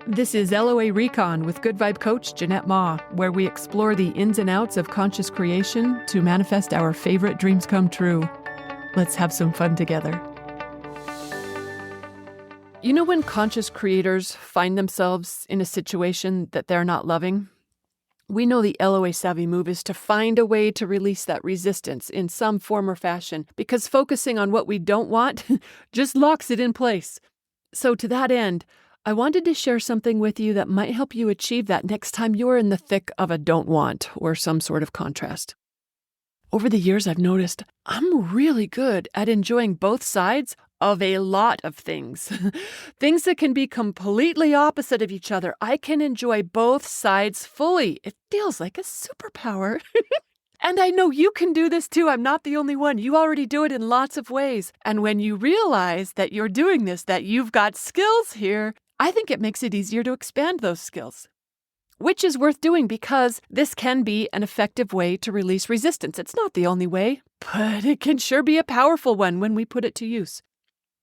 This is LOA Recon with Good Vibe Coach Jeanette Ma, where we explore the ins and outs of conscious creation to manifest our favorite dreams come true. Let's have some fun together. You know when conscious creators find themselves in a situation that they're not loving? We know the LOA savvy move is to find a way to release that resistance in some form or fashion, because focusing on what we don't want just locks it in place. So to that end, I wanted to share something with you that might help you achieve that next time you're in the thick of a don't want or some sort of contrast. Over the years, I've noticed I'm really good at enjoying both sides of a lot of things. Things that can be completely opposite of each other. I can enjoy both sides fully. It feels like a superpower. And I know you can do this too. I'm not the only one. You already do it in lots of ways. And when you realize that you're doing this, that you've got skills here, I think it makes it easier to expand those skills. Which is worth doing because this can be an effective way to release resistance. It's not the only way, but it can sure be a powerful one when we put it to use.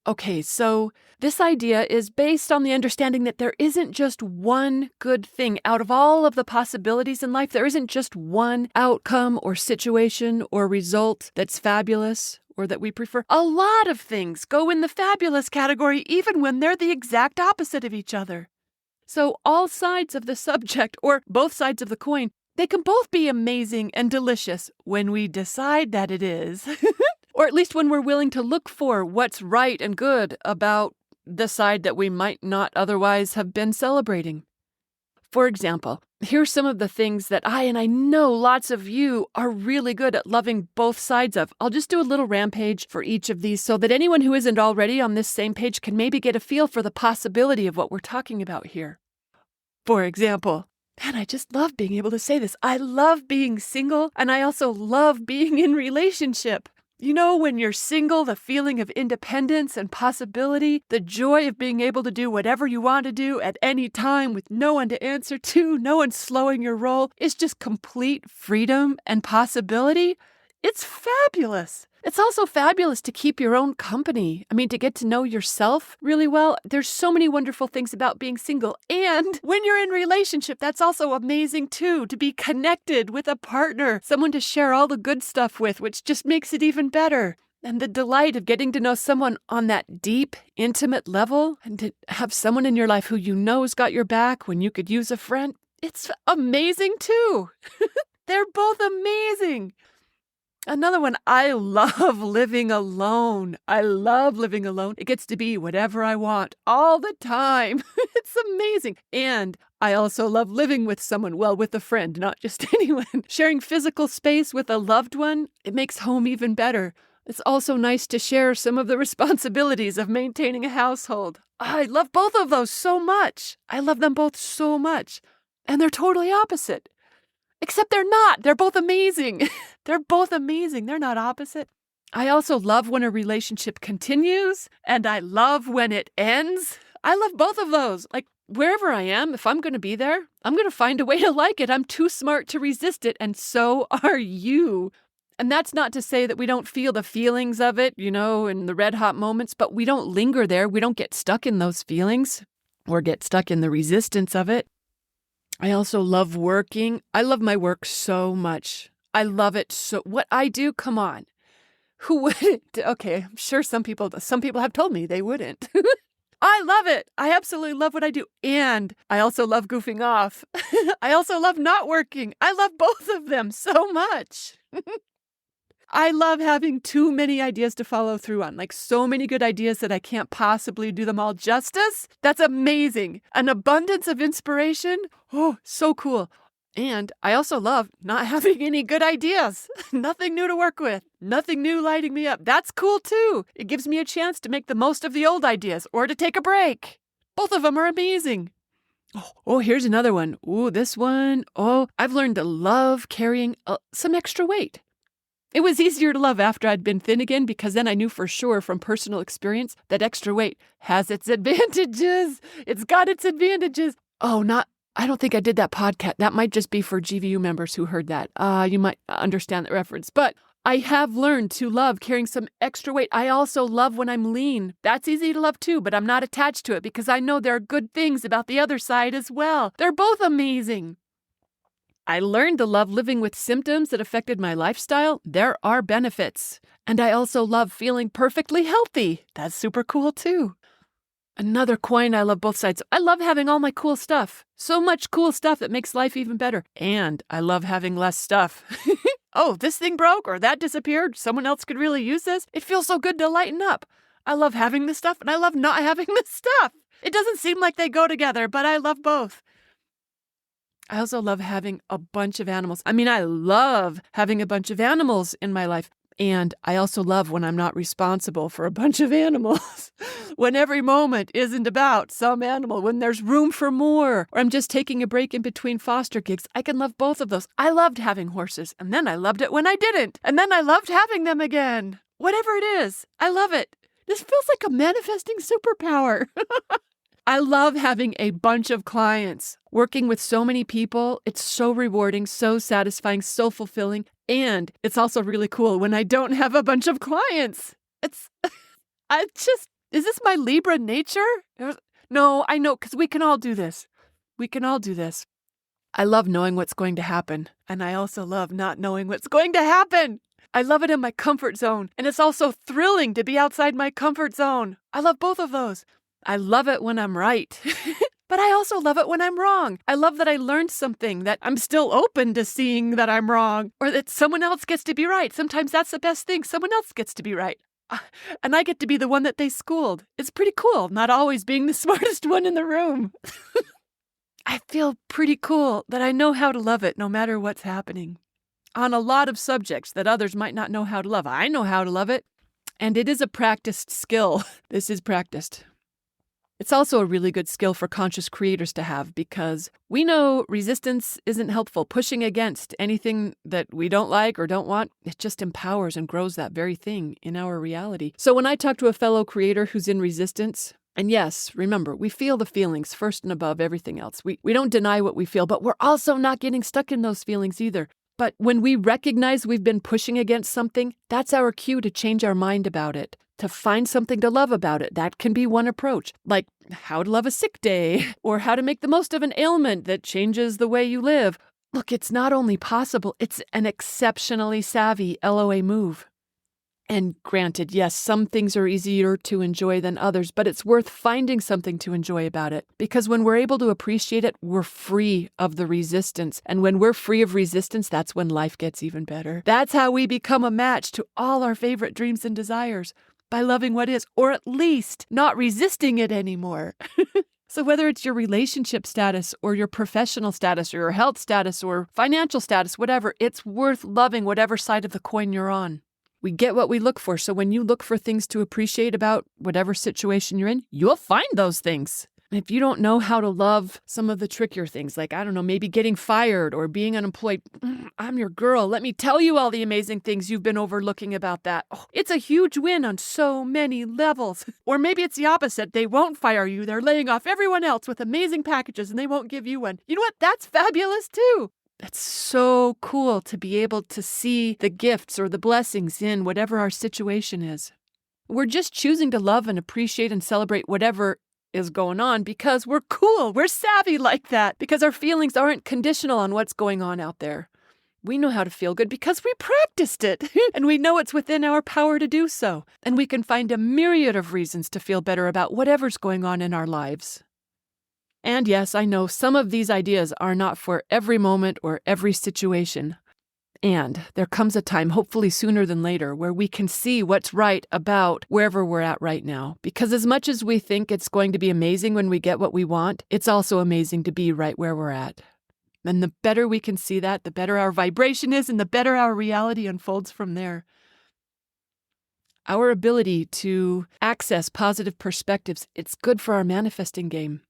Okay, so this idea is based on the understanding that there isn't just one good thing out of all of the possibilities in life. There isn't just one outcome or situation or result that's fabulous or that we prefer. A lot of things go in the fabulous category even when they're the exact opposite of each other. So all sides of the subject, or both sides of the coin, they can both be amazing and delicious when we decide that it is. Or at least when we're willing to look for what's right and good about the side that we might not otherwise have been celebrating. For example, here's some of the things that I know lots of you are really good at loving both sides of. I'll just do a little rampage for each of these so that anyone who isn't already on this same page can maybe get a feel for the possibility of what we're talking about here. For example, man, I just love being able to say this. I love being single, and I also love being in relationship. You know, when you're single, the feeling of independence and possibility, the joy of being able to do whatever you want to do at any time with no one to answer to, no one slowing your roll, is just complete freedom and possibility. It's fabulous. It's also fabulous to keep your own company. I mean, to get to know yourself really well. There's so many wonderful things about being single. And when you're in relationship, that's also amazing too, to be connected with a partner, someone to share all the good stuff with, which just makes it even better. And the delight of getting to know someone on that deep, intimate level, and to have someone in your life who you know has got your back when you could use a friend, it's amazing too. They're both amazing. Another one, I love living alone. I love living alone. It gets to be whatever I want all the time. It's amazing. And I also love living with someone, well, with a friend, not just anyone. Sharing physical space with a loved one, it makes home even better. It's also nice to share some of the responsibilities of maintaining a household. I love both of those so much. I love them both so much. And they're totally opposite. Except they're not. They're both amazing. They're both amazing. They're not opposite. I also love when a relationship continues, and I love when it ends. I love both of those. Like, wherever I am, if I'm going to be there, I'm going to find a way to like it. I'm too smart to resist it, and so are you. And that's not to say that we don't feel the feelings of it, you know, in the red-hot moments, but we don't linger there. We don't get stuck in those feelings or get stuck in the resistance of it. I also love working. I love my work so much. I love it so. What I do, come on. Who wouldn't? Okay, I'm sure some people have told me they wouldn't. I love it. I absolutely love what I do. And I also love goofing off. I also love not working. I love both of them so much. I love having too many ideas to follow through on, like so many good ideas that I can't possibly do them all justice. That's amazing. An abundance of inspiration. Oh, so cool. And I also love not having any good ideas. Nothing new to work with. Nothing new lighting me up. That's cool too. It gives me a chance to make the most of the old ideas or to take a break. Both of them are amazing. Oh, here's another one. Ooh, this one. Oh, I've learned to love carrying some extra weight. It was easier to love after I'd been thin again because then I knew for sure from personal experience that extra weight has its advantages. It's got its advantages. I don't think I did that podcast. That might just be for GVU members who heard that. You might understand that reference. But I have learned to love carrying some extra weight. I also love when I'm lean. That's easy to love too, but I'm not attached to it because I know there are good things about the other side as well. They're both amazing. I learned to love living with symptoms that affected my lifestyle. There are benefits. And I also love feeling perfectly healthy. That's super cool too. Another coin, I love both sides. I love having all my cool stuff. So much cool stuff that makes life even better. And I love having less stuff. Oh, this thing broke or that disappeared. Someone else could really use this. It feels so good to lighten up. I love having this stuff and I love not having this stuff. It doesn't seem like they go together, but I love both. I also love having a bunch of animals. I love having a bunch of animals in my life. And I also love when I'm not responsible for a bunch of animals. When every moment isn't about some animal, when there's room for more, or I'm just taking a break in between foster gigs, I can love both of those. I loved having horses, and then I loved it when I didn't. And then I loved having them again. Whatever it is, I love it. This feels like a manifesting superpower. I love having a bunch of clients. Working with so many people, it's so rewarding, so satisfying, so fulfilling. And it's also really cool when I don't have a bunch of clients. Is this my Libra nature? No, I know, because we can all do this. We can all do this. I love knowing what's going to happen. And I also love not knowing what's going to happen. I love it in my comfort zone. And it's also thrilling to be outside my comfort zone. I love both of those. I love it when I'm right, but I also love it when I'm wrong. I love that I learned something, that I'm still open to seeing that I'm wrong, or that someone else gets to be right. Sometimes that's the best thing. Someone else gets to be right. And I get to be the one that they schooled. It's pretty cool, not always being the smartest one in the room. I feel pretty cool that I know how to love it no matter what's happening. On a lot of subjects that others might not know how to love, I know how to love it. And it is a practiced skill. This is practiced. It's also a really good skill for conscious creators to have because we know resistance isn't helpful. Pushing against anything that we don't like or don't want, it just empowers and grows that very thing in our reality. So when I talk to a fellow creator who's in resistance, and yes, remember, we feel the feelings first and above everything else. We don't deny what we feel, but we're also not getting stuck in those feelings either. But when we recognize we've been pushing against something, that's our cue to change our mind about it, to find something to love about it. That can be one approach, like how to love a sick day, or how to make the most of an ailment that changes the way you live. Look, it's not only possible, it's an exceptionally savvy LOA move. And granted, yes, some things are easier to enjoy than others, but it's worth finding something to enjoy about it. Because when we're able to appreciate it, we're free of the resistance. And when we're free of resistance, that's when life gets even better. That's how we become a match to all our favorite dreams and desires. By loving what is, or at least not resisting it anymore. So whether it's your relationship status or your professional status or your health status or financial status, whatever, it's worth loving whatever side of the coin you're on. We get what we look for, so when you look for things to appreciate about whatever situation you're in, you'll find those things. And if you don't know how to love some of the trickier things, like, I don't know, maybe getting fired or being unemployed, I'm your girl. Let me tell you all the amazing things you've been overlooking about that. Oh, it's a huge win on so many levels. Or maybe it's the opposite. They won't fire you. They're laying off everyone else with amazing packages and they won't give you one. You know what? That's fabulous too. That's so cool to be able to see the gifts or the blessings in whatever our situation is. We're just choosing to love and appreciate and celebrate whatever is going on because we're cool. We're savvy like that because our feelings aren't conditional on what's going on out there. We know how to feel good because we practiced it and we know it's within our power to do so. And we can find a myriad of reasons to feel better about whatever's going on in our lives. And yes, I know some of these ideas are not for every moment or every situation. And there comes a time, hopefully sooner than later, where we can see what's right about wherever we're at right now. Because as much as we think it's going to be amazing when we get what we want, it's also amazing to be right where we're at. And the better we can see that, the better our vibration is and the better our reality unfolds from there. Our ability to access positive perspectives, it's good for our manifesting game.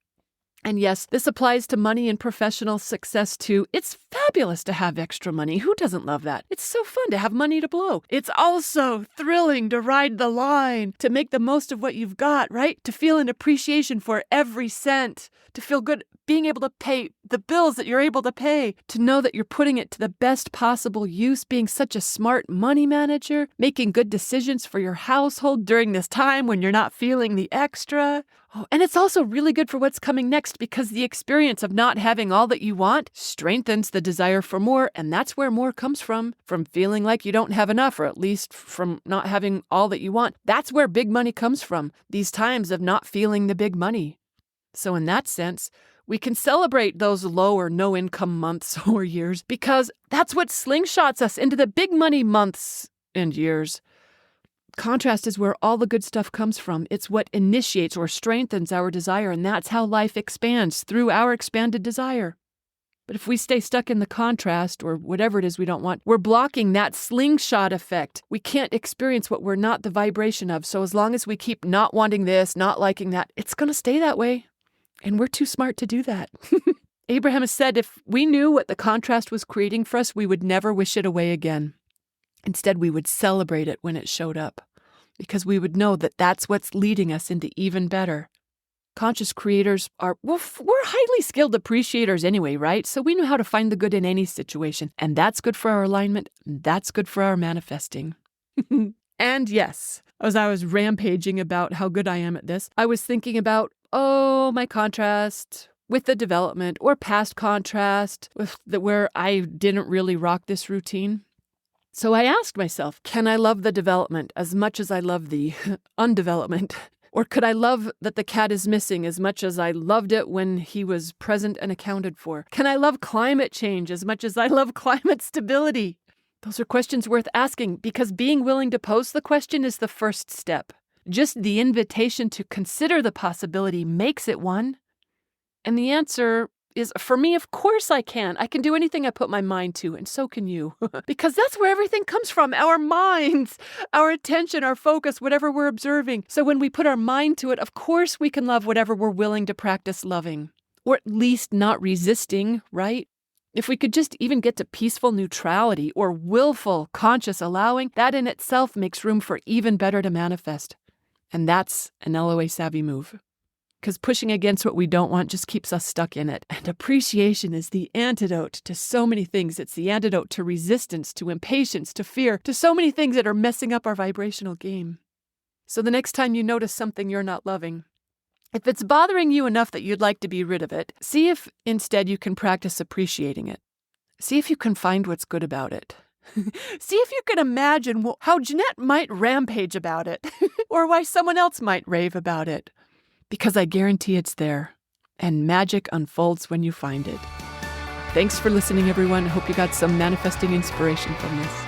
And yes, this applies to money and professional success too. It's fabulous. fabulous to have extra money. Who doesn't love that? It's so fun to have money to blow. It's also thrilling to ride the line, to make the most of what you've got, right? To feel an appreciation for every cent, to feel good being able to pay the bills that you're able to pay, to know that you're putting it to the best possible use, being such a smart money manager, making good decisions for your household during this time when you're not feeling the extra. Oh, and it's also really good for what's coming next because the experience of not having all that you want strengthens the desire for more, and that's where more comes from feeling like you don't have enough, or at least from not having all that you want. That's where big money comes from, these times of not feeling the big money. So in that sense, we can celebrate those low or no income months or years because that's what slingshots us into the big money months and years. Contrast is where all the good stuff comes from. It's what initiates or strengthens our desire, and that's how life expands, through our expanded desire. But if we stay stuck in the contrast, or whatever it is we don't want, we're blocking that slingshot effect. We can't experience what we're not the vibration of. So as long as we keep not wanting this, not liking that, it's going to stay that way. And we're too smart to do that. Abraham has said if we knew what the contrast was creating for us, we would never wish it away again. Instead, we would celebrate it when it showed up, because we would know that that's what's leading us into even better. Conscious creators we're highly skilled appreciators anyway, right? So we know how to find the good in any situation, and that's good for our alignment, and that's good for our manifesting. And yes, as I was rampaging about how good I am at this, I was thinking about, my contrast with the development, or past contrast where I didn't really rock this routine. So I asked myself, can I love the development as much as I love the undevelopment? Or could I love that the cat is missing as much as I loved it when he was present and accounted for? Can I love climate change as much as I love climate stability? Those are questions worth asking, because being willing to pose the question is the first step. Just the invitation to consider the possibility makes it one. And the answer is, for me, of course I can. I can do anything I put my mind to, and so can you. Because that's where everything comes from, our minds, our attention, our focus, whatever we're observing. So when we put our mind to it, of course we can love whatever we're willing to practice loving, or at least not resisting, right? If we could just even get to peaceful neutrality or willful, conscious allowing, that in itself makes room for even better to manifest. And that's an LOA savvy move. Because pushing against what we don't want just keeps us stuck in it. And appreciation is the antidote to so many things. It's the antidote to resistance, to impatience, to fear, to so many things that are messing up our vibrational game. So the next time you notice something you're not loving, if it's bothering you enough that you'd like to be rid of it, see if instead you can practice appreciating it. See if you can find what's good about it. See if you can imagine how Jeanette might rampage about it, or why someone else might rave about it. Because I guarantee it's there, and magic unfolds when you find it. Thanks for listening, everyone. I hope you got some manifesting inspiration from this.